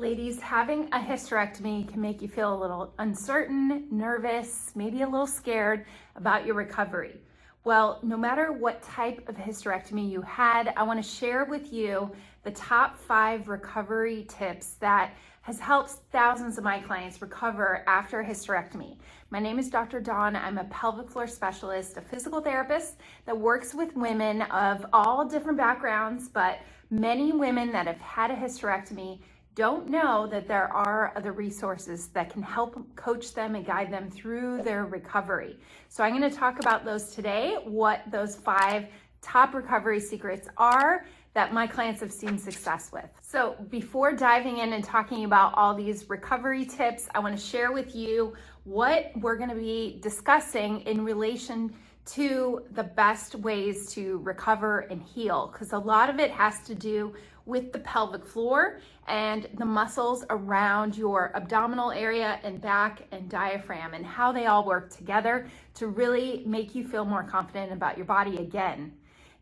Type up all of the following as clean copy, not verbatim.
Ladies, having a hysterectomy can make you feel a little uncertain, nervous, maybe a little scared about your recovery. Well, no matter what type of hysterectomy you had, I want to share with you the top 5 recovery tips that has helped thousands of my clients recover after a hysterectomy. My name is Dr. Dawn. I'm a pelvic floor specialist, a physical therapist that works with women of all different backgrounds, but many women that have had a hysterectomy don't know that there are other resources that can help coach them and guide them through their recovery. So I'm going to talk about those today, what those 5 top recovery secrets are that my clients have seen success with. So before diving in and talking about all these recovery tips, I want to share with you what we're going to be discussing in relation to the best ways to recover and heal, because a lot of it has to do with the pelvic floor and the muscles around your abdominal area and back and diaphragm and how they all work together to really make you feel more confident about your body again.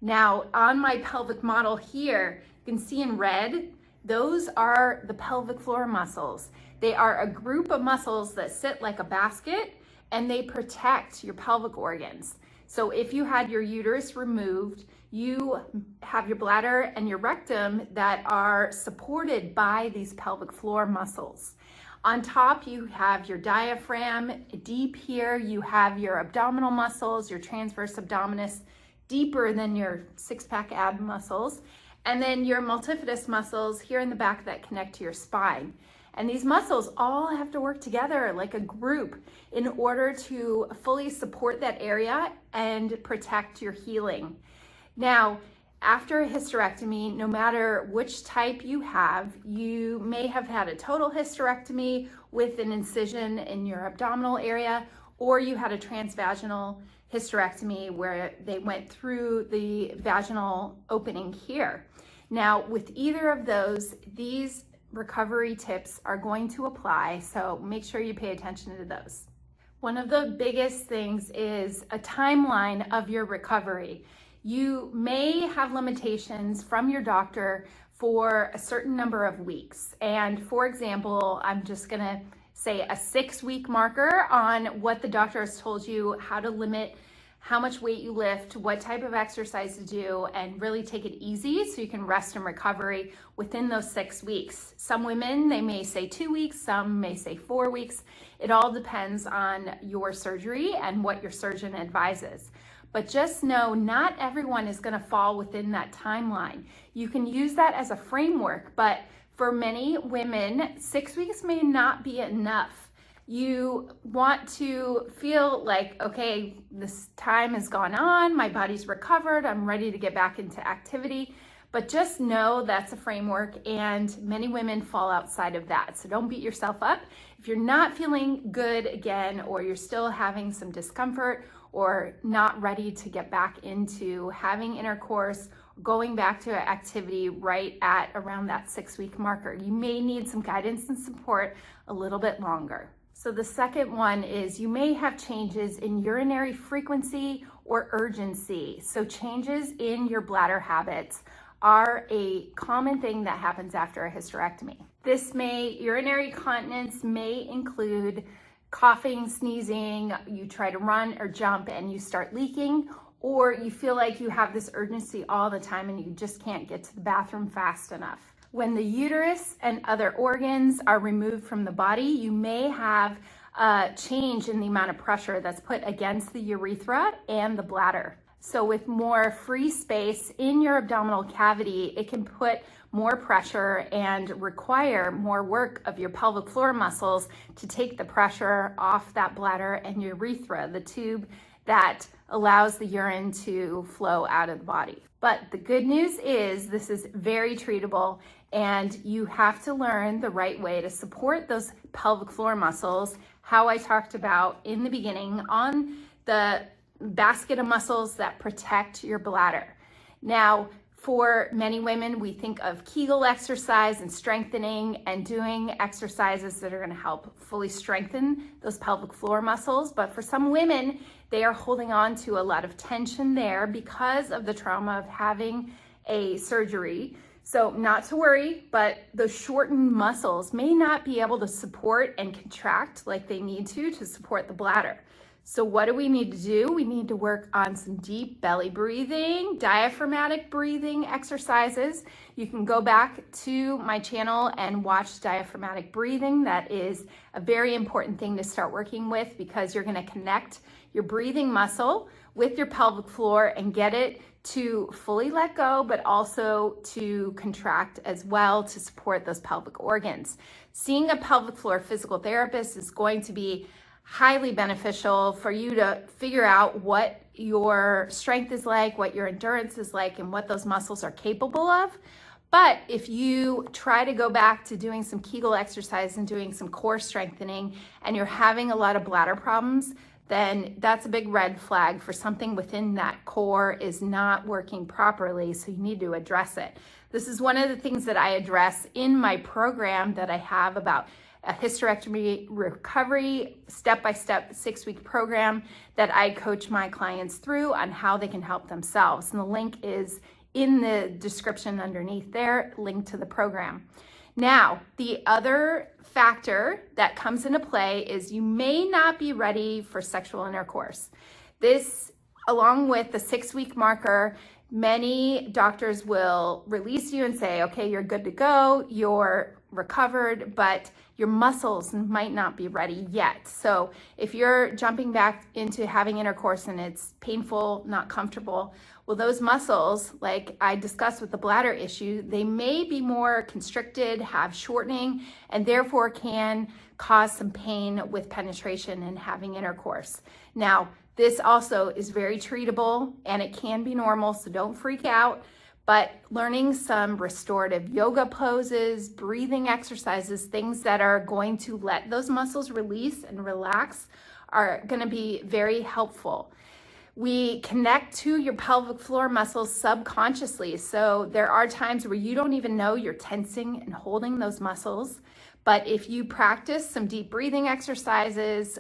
Now, on my pelvic model here, you can see in red, those are the pelvic floor muscles. They are a group of muscles that sit like a basket and they protect your pelvic organs. So if you had your uterus removed, you have your bladder and your rectum that are supported by these pelvic floor muscles. On top, you have your diaphragm. Deep here, you have your abdominal muscles, your transverse abdominis, deeper than your six-pack ab muscles. And then your multifidus muscles here in the back that connect to your spine. And these muscles all have to work together like a group in order to fully support that area and protect your healing. Now, after a hysterectomy, no matter which type you have, you may have had a total hysterectomy with an incision in your abdominal area, or you had a transvaginal hysterectomy where they went through the vaginal opening here. Now, with either of those, these recovery tips are going to apply, so make sure you pay attention to those. One of the biggest things is a timeline of your recovery. You may have limitations from your doctor for a certain number of weeks. And for example, I'm just gonna say a 6-week marker on what the doctor has told you, how to limit how much weight you lift, what type of exercise to do, and really take it easy so you can rest and recovery within those 6 weeks. Some women, they may say 2 weeks, some may say 4 weeks. It all depends on your surgery and what your surgeon advises. But just know not everyone is going to fall within that timeline. You can use that as a framework, but for many women, 6 weeks may not be enough. You want to feel like, okay, this time has gone on, my body's recovered, I'm ready to get back into activity. But just know that's a framework and many women fall outside of that. So don't beat yourself up. If you're not feeling good again, or you're still having some discomfort or not ready to get back into having intercourse, going back to activity right at around that 6-week marker, you may need some guidance and support a little bit longer. So the second one is you may have changes in urinary frequency or urgency. So changes in your bladder habits are a common thing that happens after a hysterectomy. Urinary continence may include coughing, sneezing, you try to run or jump and you start leaking, or you feel like you have this urgency all the time and you just can't get to the bathroom fast enough. When the uterus and other organs are removed from the body, you may have a change in the amount of pressure that's put against the urethra and the bladder. So with more free space in your abdominal cavity, it can put more pressure and require more work of your pelvic floor muscles to take the pressure off that bladder and urethra, the tube that allows the urine to flow out of the body. But the good news is this is very treatable, and you have to learn the right way to support those pelvic floor muscles, how I talked about in the beginning, on the basket of muscles that protect your bladder. Now, for many women, we think of Kegel exercise and strengthening and doing exercises that are going to help fully strengthen those pelvic floor muscles. But for some women, they are holding on to a lot of tension there because of the trauma of having a surgery. So not to worry, but the shortened muscles may not be able to support and contract like they need to support the bladder. So what do we need to do? We need to work on some deep belly breathing, diaphragmatic breathing exercises. You can go back to my channel and watch diaphragmatic breathing. That is a very important thing to start working with, because you're going to connect your breathing muscle with your pelvic floor and get it to fully let go, but also to contract as well to support those pelvic organs. Seeing a pelvic floor physical therapist is going to be highly beneficial for you to figure out what your strength is like, what your endurance is like, and what those muscles are capable of. But if you try to go back to doing some Kegel exercise and doing some core strengthening and you're having a lot of bladder problems, then that's a big red flag for something within that core is not working properly, so you need to address it. This is one of the things that I address in my program that I have about a hysterectomy recovery step-by-step 6-week program that I coach my clients through on how they can help themselves. And the link is in the description underneath there, link to the program. Now, the other factor that comes into play is you may not be ready for sexual intercourse. This, along with the 6-week marker, many doctors will release you and say, okay, you're good to go, you're recovered, but your muscles might not be ready yet. So if you're jumping back into having intercourse and it's painful, not comfortable, well, those muscles, like I discussed with the bladder issue, they may be more constricted, have shortening, and therefore can cause some pain with penetration and having intercourse. Now, this also is very treatable and it can be normal, so don't freak out. But learning some restorative yoga poses, breathing exercises, things that are going to let those muscles release and relax are going to be very helpful. We connect to your pelvic floor muscles subconsciously. So there are times where you don't even know you're tensing and holding those muscles. But if you practice some deep breathing exercises,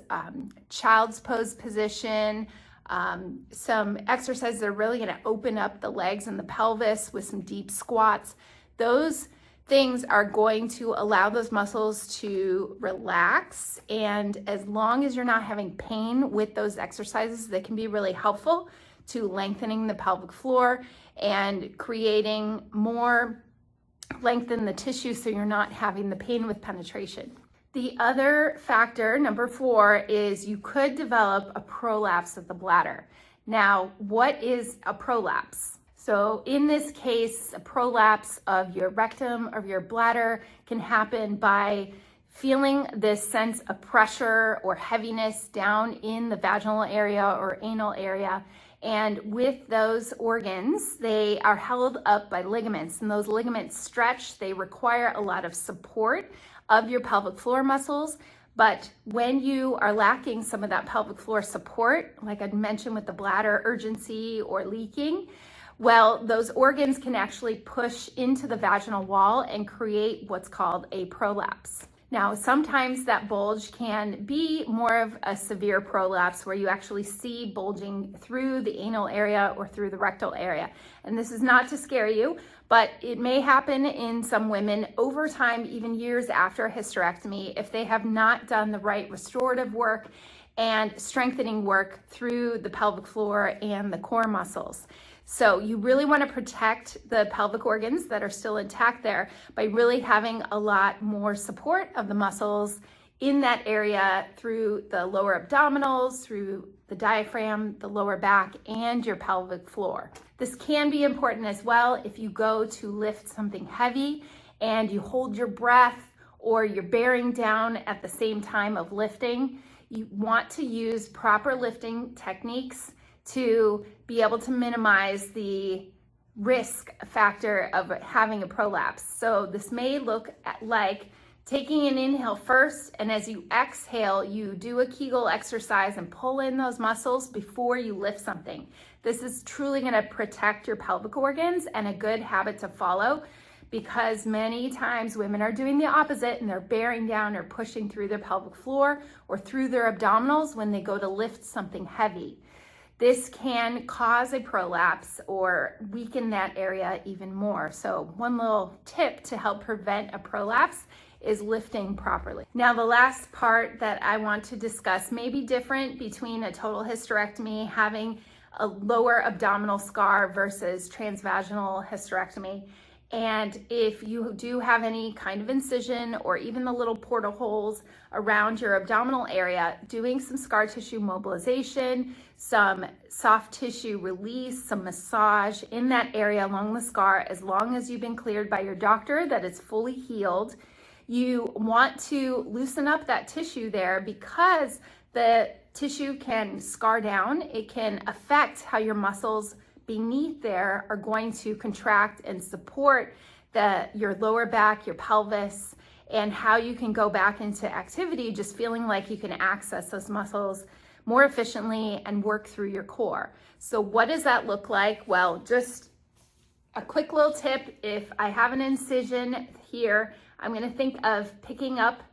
child's pose position, some exercises that are really going to open up the legs and the pelvis with some deep squats, those things are going to allow those muscles to relax. And as long as you're not having pain with those exercises, they can be really helpful to lengthening the pelvic floor and creating more length in the tissue so you're not having the pain with penetration. The other factor, number 4, is you could develop a prolapse of the bladder. Now, what is a prolapse? So in this case, a prolapse of your rectum, of your bladder, can happen by feeling this sense of pressure or heaviness down in the vaginal area or anal area. And with those organs, they are held up by ligaments, and those ligaments stretch. They require a lot of support of your pelvic floor muscles. But when you are lacking some of that pelvic floor support, like I mentioned with the bladder urgency or leaking, well, those organs can actually push into the vaginal wall and create what's called a prolapse. Now, sometimes that bulge can be more of a severe prolapse where you actually see bulging through the anal area or through the rectal area. And this is not to scare you, but it may happen in some women over time, even years after a hysterectomy, if they have not done the right restorative work and strengthening work through the pelvic floor and the core muscles. So you really want to protect the pelvic organs that are still intact there by really having a lot more support of the muscles in that area through the lower abdominals, through the diaphragm, the lower back, and your pelvic floor. This can be important as well if you go to lift something heavy and you hold your breath or you're bearing down at the same time of lifting. You want to use proper lifting techniques to be able to minimize the risk factor of having a prolapse. So this may look like taking an inhale first, and as you exhale, you do a Kegel exercise and pull in those muscles before you lift something. This is truly going to protect your pelvic organs and a good habit to follow, because many times women are doing the opposite and they're bearing down or pushing through their pelvic floor or through their abdominals when they go to lift something heavy. this can cause a prolapse or weaken that area even more. So one little tip to help prevent a prolapse is lifting properly. Now, the last part that I want to discuss may be different between a total hysterectomy, having a lower abdominal scar, versus transvaginal hysterectomy. And if you do have any kind of incision or even the little portal holes around your abdominal area, doing some scar tissue mobilization, some soft tissue release, some massage in that area along the scar, as long as you've been cleared by your doctor that it's fully healed. You want to loosen up that tissue there, because the tissue can scar down. It can affect how your muscles beneath there are going to contract and support your lower back, your pelvis, and how you can go back into activity just feeling like you can access those muscles more efficiently and work through your core. So what does that look like? Well, just a quick little tip. If I have an incision here, I'm going to think of picking up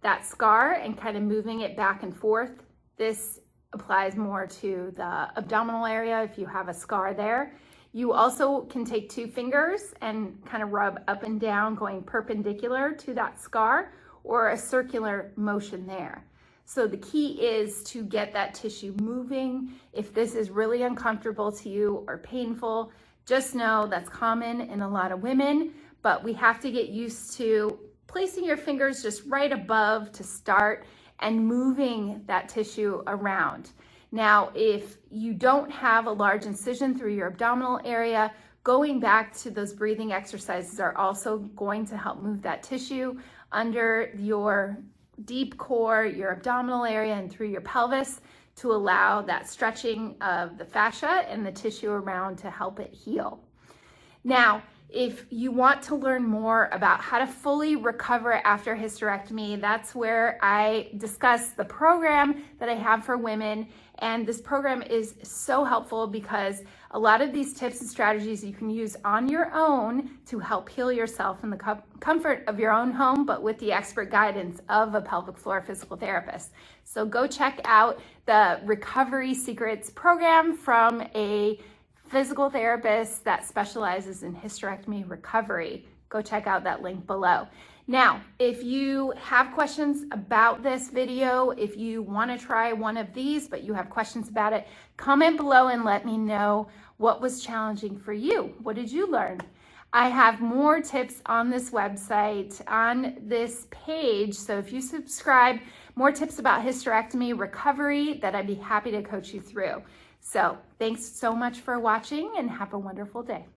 that scar and kind of moving it back and forth. This applies more to the abdominal area if you have a scar there. You also can take 2 fingers and kind of rub up and down, going perpendicular to that scar, or a circular motion there. So the key is to get that tissue moving. If this is really uncomfortable to you or painful, just know that's common in a lot of women, but we have to get used to placing your fingers just right above to start and moving that tissue around. Now, if you don't have a large incision through your abdominal area, going back to those breathing exercises are also going to help move that tissue under your deep core, your abdominal area, and through your pelvis to allow that stretching of the fascia and the tissue around to help it heal. Now, if you want to learn more about how to fully recover after hysterectomy, that's where I discuss the program that I have for women. And this program is so helpful because a lot of these tips and strategies you can use on your own to help heal yourself in the comfort of your own home, but with the expert guidance of a pelvic floor physical therapist. So go check out the Recovery Secrets program from a physical therapist that specializes in hysterectomy recovery. Go check out that link below. Now, if you have questions about this video, if you want to try one of these, but you have questions about it, comment below and let me know what was challenging for you. What did you learn? I have more tips on this website, on this page. So if you subscribe, more tips about hysterectomy recovery that I'd be happy to coach you through. So thanks so much for watching and have a wonderful day.